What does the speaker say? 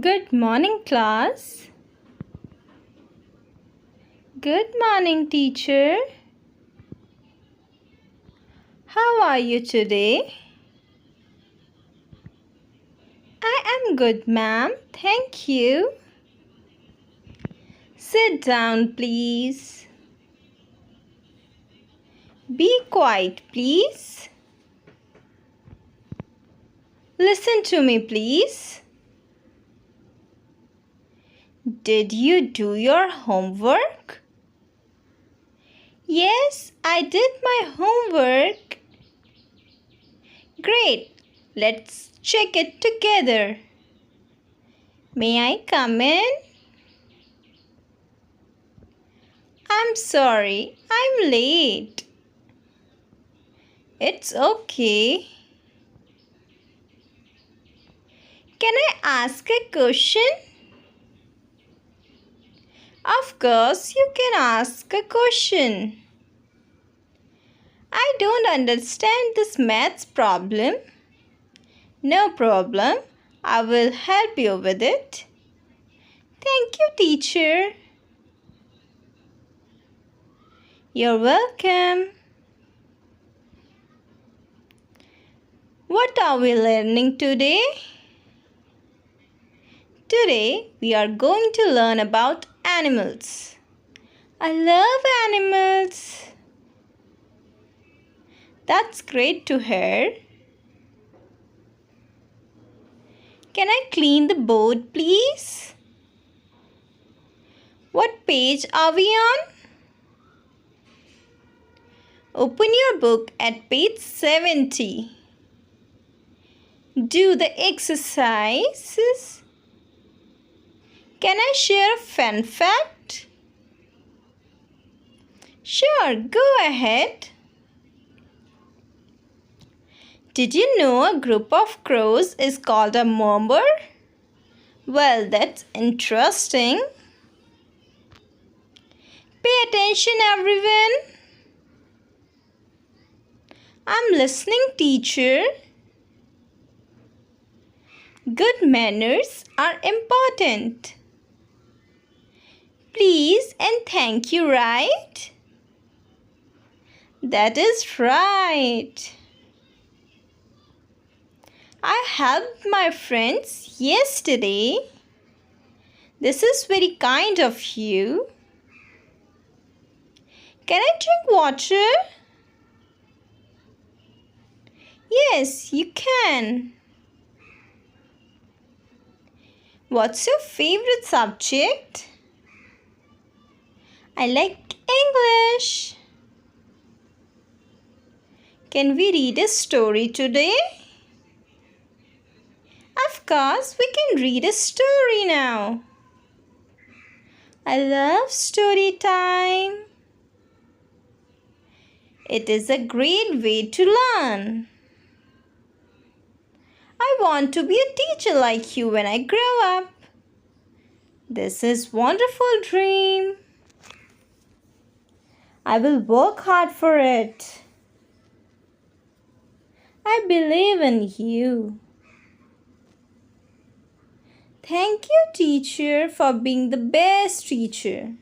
Good morning, class. Good morning, teacher. How are you today? I am good, ma'am. Thank you. Sit down, please. Be quiet, please. Listen to me, please. Did you do your homework? Yes, I did my homework. Great. Let's check it together. May I come in? I'm sorry, I'm late. It's okay. Can I ask a question? Of course, you can ask a question. I don't understand this maths problem. No problem. I will help you with it. Thank you, teacher. You're welcome. What are we learning today? Today, we are going to learn about animals. I love animals. That's great to hear. Can I clean the board, please? What page are we on? Open your book at page 70. Do the exercises. Can I share a fun fact? Sure, go ahead. Did you know a group of crows is called a murmur? Well, that's interesting. Pay attention, everyone. I'm listening, teacher. Good manners are important. Please and thank you, right? That is right. I helped my friends yesterday. This is very kind of you. Can I drink water? Yes, you can. What's your favorite subject? I like English. Can we read a story today? Of course, we can read a story now. I love story time. It is a great way to learn. I want to be a teacher like you when I grow up. This is wonderful dream. I will work hard for it. I believe in you. Thank you, teacher, for being the best teacher.